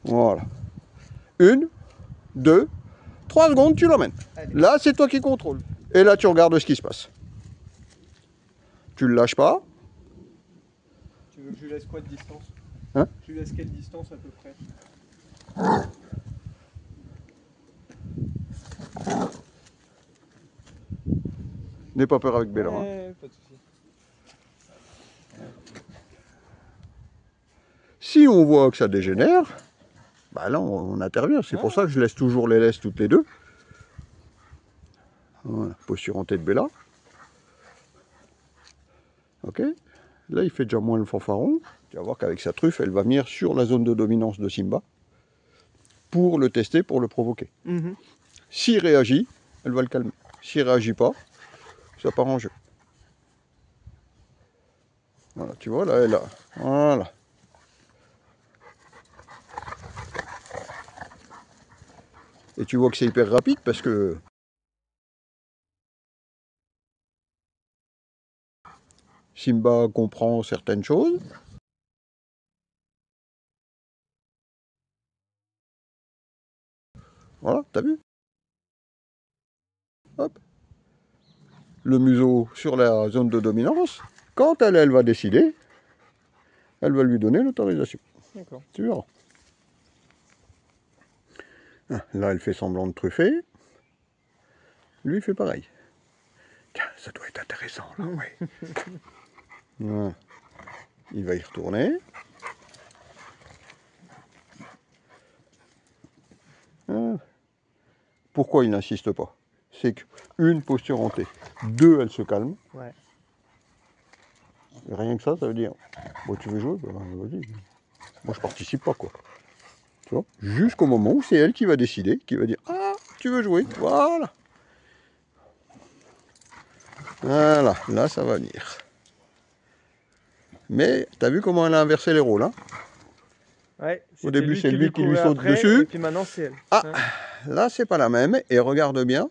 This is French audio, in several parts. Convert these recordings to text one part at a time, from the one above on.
Voilà. 1, 2, 3 secondes, tu l'emmènes. Là, c'est toi qui contrôles. Et là, tu regardes ce qui se passe. Tu le lâches pas. Tu veux que je lui laisse quoi de distance? Hein? Je lui laisse quelle distance à peu près? N'aie pas peur avec Bella. Ouais, pas de soucis. Si on voit que ça dégénère, bah là on intervient. C'est pour ça que je laisse toujours les laisses toutes les deux. Voilà, posture en tête Bella. Ok. Là il fait déjà moins le fanfaron. Tu vas voir qu'avec sa truffe, elle va venir sur la zone de dominance de Simba pour le tester, pour le provoquer. S'il réagit, elle va le calmer. S'il réagit pas, ça part en jeu. Voilà, tu vois là, elle a. Voilà. Et tu vois que c'est hyper rapide parce que Simba comprend certaines choses. Voilà, t'as vu? Hop. Le museau sur la zone de dominance. Quand elle va décider, elle va lui donner l'autorisation. D'accord. Tu verras. Là, elle fait semblant de truffer. Lui, il fait pareil. Tiens, ça doit être intéressant, là, oui. Voilà. Il va y retourner. Pourquoi il n'insiste pas? C'est qu'une posture en T, 2, elle se calme. Ouais. Et rien que ça, ça veut dire, bon, tu veux jouer, ben, vas-y. Moi, je participe pas, quoi. Tu vois? Jusqu'au moment où c'est elle qui va décider, qui va dire, ah, tu veux jouer, voilà. Voilà, là, ça va venir. Mais, t'as vu comment elle a inversé les rôles, hein? Ouais, au début, c'est qui lui qui lui courait saute après, dessus. Et puis maintenant, c'est elle. Ah, là, c'est pas la même. Et regarde bien.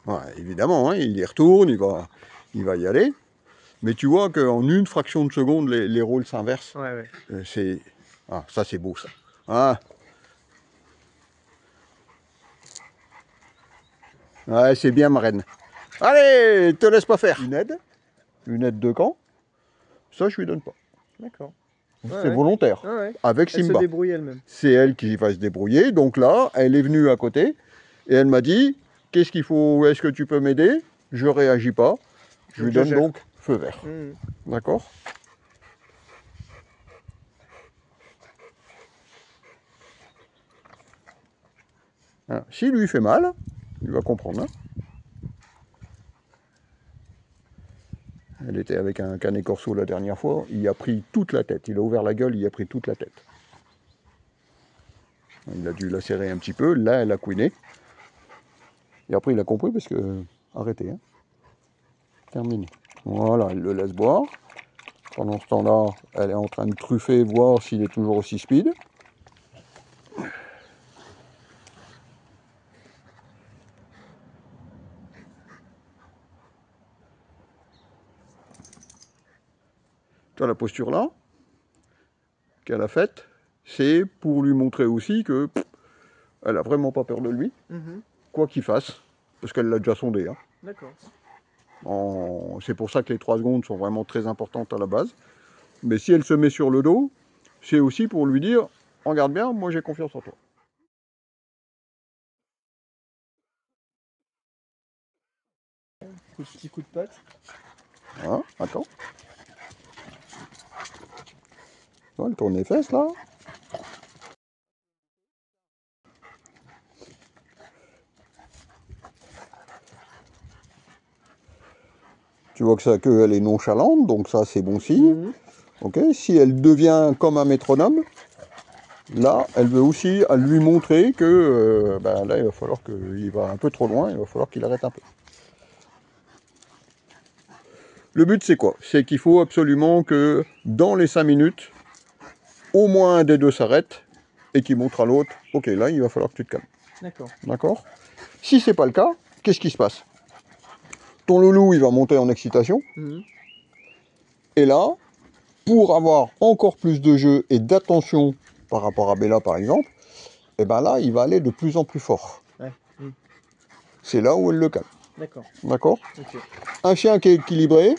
Ouais, évidemment, hein, il y retourne, il va y aller. Mais tu vois qu'en une fraction de seconde, les rôles s'inversent. Ouais, ouais. C'est... Ah, ça, c'est beau, ça. Ah. Ouais, c'est bien, ma reine. Allez, te laisse pas faire. Une aide de camp. Ça, je lui donne pas. D'accord. C'est volontaire. Ouais. Avec Elle Simba. se débrouille elle-même. C'est elle qui va se débrouiller. Donc là, elle est venue à côté et elle m'a dit, qu'est-ce qu'il faut, est-ce que tu peux m'aider? Je réagis pas. Je lui donne donc feu vert. D'accord? Voilà. S'il lui fait mal, il va comprendre. Hein. Elle était avec un canet corso la dernière fois, il a pris toute la tête. Il a ouvert la gueule, il a pris toute la tête. Il a dû la serrer un petit peu, là elle a couiné. Et après il a compris parce que... Arrêtez, hein. Terminé. Voilà, elle le laisse boire. Pendant ce temps-là, elle est en train de truffer, voir s'il est toujours aussi speed. Tu vois la posture là qu'elle a faite, c'est pour lui montrer aussi que elle a vraiment pas peur de lui, quoi qu'il fasse, parce qu'elle l'a déjà sondé. Hein. D'accord. C'est pour ça que les 3 secondes sont vraiment très importantes à la base. Mais si elle se met sur le dos, c'est aussi pour lui dire, regarde bien, moi j'ai confiance en toi. Petit coup de patte. Hein, attends. Elle tourne les fesses là. Tu vois que sa queue elle est nonchalante, donc ça c'est bon signe. Okay. Si elle devient comme un métronome, là elle veut aussi lui montrer que là il va falloir qu'il va un peu trop loin, il va falloir qu'il arrête un peu. Le but c'est quoi? C'est qu'il faut absolument que dans les 5 minutes, au moins un des deux s'arrête et qu'il montre à l'autre, ok là il va falloir que tu te calmes. D'accord. D'accord. Si c'est pas le cas, qu'est-ce qui se passe? Ton loulou il va monter en excitation. Et là, pour avoir encore plus de jeu et d'attention par rapport à Bella par exemple, et ben là, il va aller de plus en plus fort. Ouais. C'est là où elle le calme. D'accord. D'accord? Ok. Un chien qui est équilibré,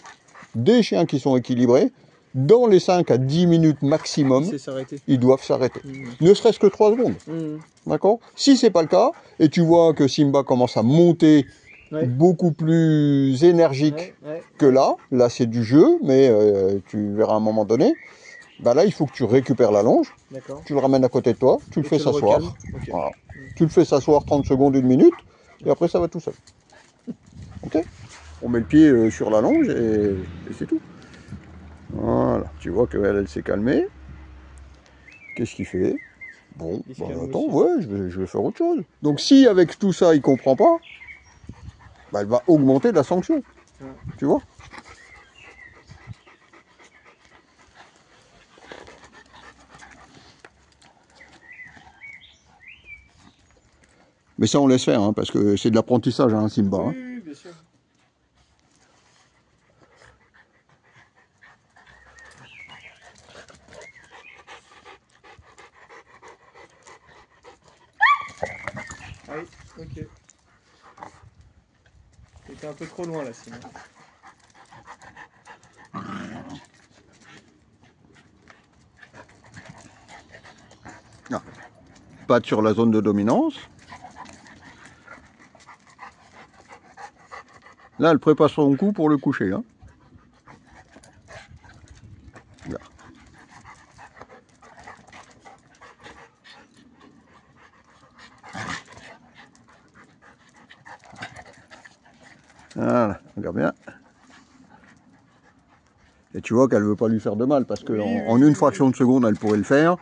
des chiens qui sont équilibrés, dans les 5 à 10 minutes maximum, C'est s'arrêter. ils doivent s'arrêter. Ne serait-ce que 3 secondes. D'accord? Si c'est pas le cas, et tu vois que Simba commence à monter beaucoup plus énergique que là c'est du jeu, mais tu verras à un moment donné, bah là il faut que tu récupères la longe, tu le ramènes à côté de toi, tu le fais s'asseoir. Okay. Voilà. Tu le fais s'asseoir 30 secondes, 1 minute, et après ça va tout seul. Ok? On met le pied sur la longe et c'est tout. Voilà, tu vois qu'elle elle s'est calmée. Qu'est-ce qu'il fait? Bon, bah, attends, ouais, je vais faire autre chose. Donc si avec tout ça il comprend pas, bah, elle va augmenter la sanction. Tu vois? Mais ça on laisse faire, hein, parce que c'est de l'apprentissage, hein, Simba. Oui, Hein. oui, bien sûr. Ah oui, ok. T'étais un peu trop loin là, sinon. Non. Patte sur la zone de dominance. Là, elle prépare son coup pour le coucher. Hein. Là. Voilà, regarde bien. Et tu vois qu'elle ne veut pas lui faire de mal, parce qu'en une fraction de seconde, elle pourrait le faire.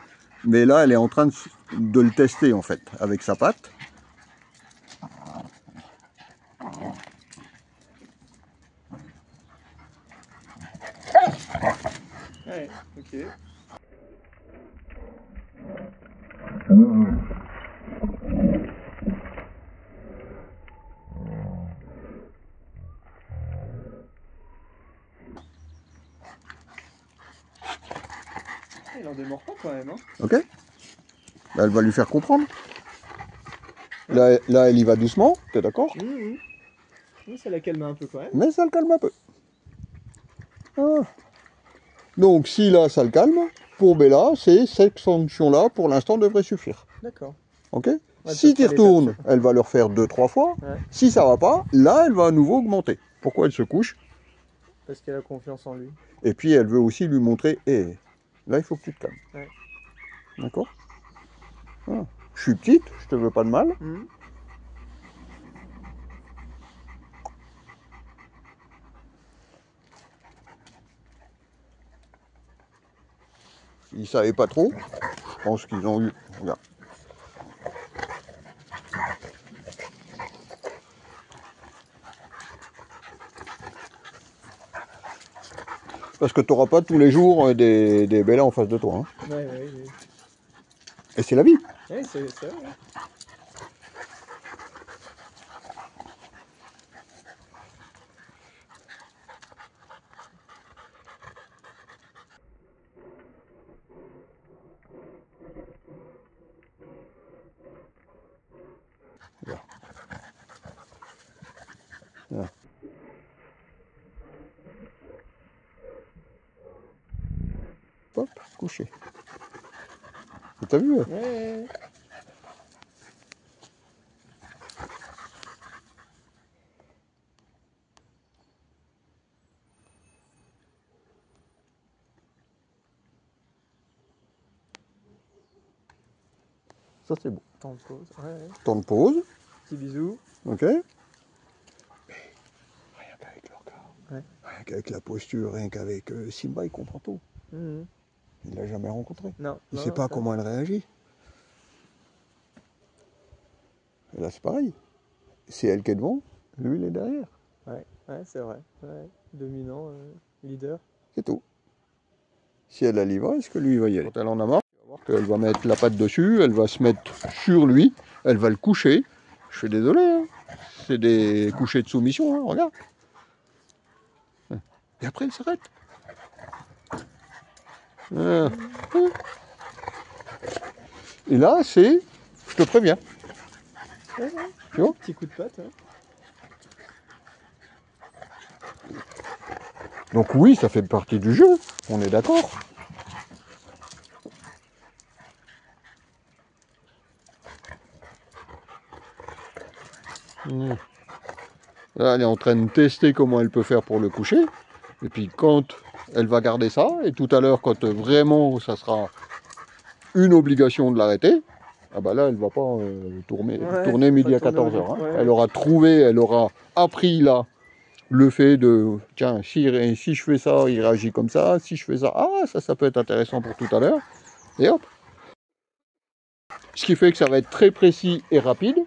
Mais là, elle est en train de le tester, en fait, avec sa patte. Ouais, ok. Il en démord pas quand même, hein. Ok. Là, elle va lui faire comprendre. Là, elle y va doucement, t'es d'accord? Oui, ça la calme un peu quand même. Mais ça le calme un peu. Ah. Donc, si là, ça le calme, pour Bella, c'est cette sanction-là, pour l'instant, devrait suffire. D'accord. Ok? Ouais, Si tu y retournes, elle va le refaire 2-3 fois. Ouais. Si ça va pas, là, elle va à nouveau augmenter. Pourquoi elle se couche? Parce qu'elle a confiance en lui. Et puis, elle veut aussi lui montrer, hé, là, il faut que tu te calmes. Ouais. D'accord? Ah. Je suis petite, je te veux pas de mal. Ils savaient pas trop. Je pense qu'ils ont eu... Regarde. Parce que tu n'auras pas tous les jours des Bellas en face de toi. Hein. Ouais. Et c'est la vie. Ouais, c'est ça, ouais. Voilà. Voilà. Hop, couché. T'as vu? Ouais. Ça c'est beau. Temps de pause. Ouais. Temps de pause. Petit bisou. Ok. Mais rien qu'avec le regard. Ouais. Rien qu'avec la posture, rien qu'avec Simba, il comprend tout. Il l'a jamais rencontré. Non. Il ne sait pas comment elle réagit. Et là c'est pareil. C'est elle qui est devant, lui il est derrière. Ouais, c'est vrai. Ouais. Dominant, leader. C'est tout. Si elle y va, est-ce que lui il va y aller? Quand elle en a marre, tu vas voir qu'elle va mettre la patte dessus, elle va se mettre sur lui, elle va le coucher. Je suis désolé, hein. C'est des couchers de soumission, hein, regarde. Et après elle s'arrête. Et là, c'est, je te préviens. Ouais, Tu vois? petit coup de patte. Ouais. Donc oui, ça fait partie du jeu, on est d'accord. Là, elle est en train de tester comment elle peut faire pour le coucher. Et puis quand elle va garder ça, et tout à l'heure, quand vraiment ça sera une obligation de l'arrêter, ah bah là, elle va pas tourner Elle va midi pas à tourner au 14h. lieu. Ouais. Elle aura trouvé, elle aura appris là le fait de, tiens, si je fais ça, il réagit comme ça, si je fais ça, ah, ça peut être intéressant pour tout à l'heure. Et hop. Ce qui fait que ça va être très précis et rapide.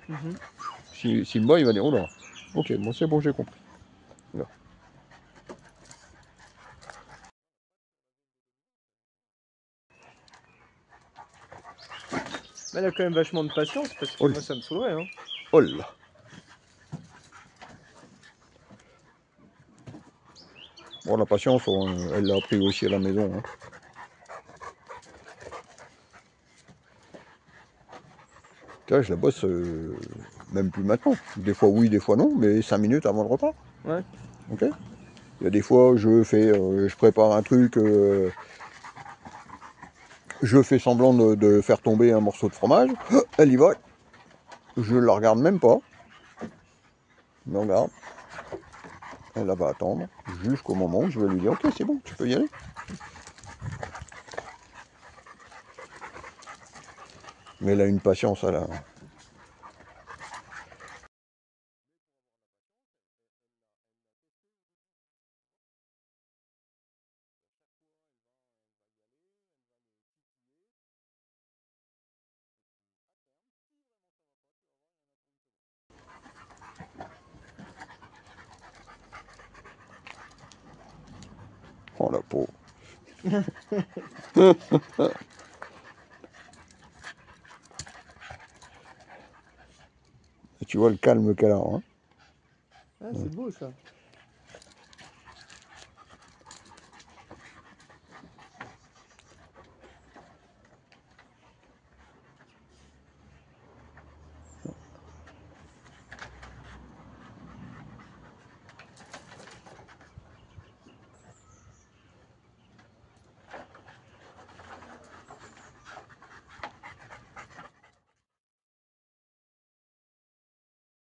Si Simba, il va dire, oh là, ok, bon, c'est bon, j'ai compris. Là. Mais elle a quand même vachement de patience parce que Oh moi ça me saoulerait. Hein. Oh là. Bon, la patience, elle l'a appris aussi à la maison. Hein. Tu vois, je la bosse même plus maintenant. Des fois oui, des fois non, mais 5 minutes avant le repas. Ouais. Ok. Il y a des fois, je prépare un truc, je fais semblant de faire tomber un morceau de fromage. Elle y va. Je la regarde même pas. Je me regarde. Elle va attendre jusqu'au moment où je vais lui dire, ok, c'est bon, tu peux y aller. Mais elle a une patience à la... Oh la pauvre. Et tu vois le calme qu'elle a. Hein. Ah, c'est beau ça.